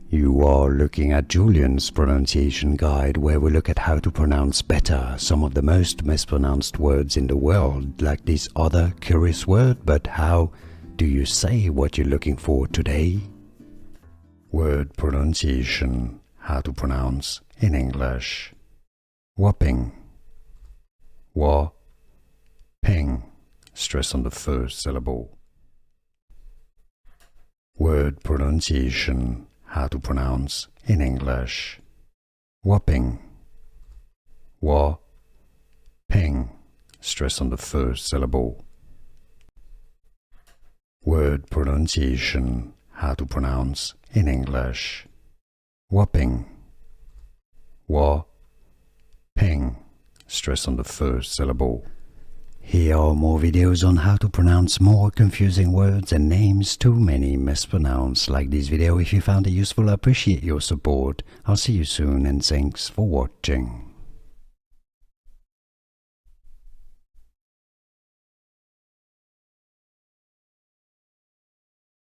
You are looking at Julian's pronunciation guide, where we look at how to pronounce better some of the most mispronounced words in the world, like this other curious word. But how do you say what you're looking for today? Word pronunciation, how to pronounce in English. Whopping. Whopping. Stress on the first syllable. Word pronunciation, how to pronounce in English. Whopping. Whopping. Stress on the first syllable. Word pronunciation, how to pronounce in English. Whopping. Whopping. Stress on the first syllable. Here are more videos on how to pronounce more confusing words and names too many mispronounced. Like this video if you found it useful. I appreciate your support. I'll see you soon and thanks for watching.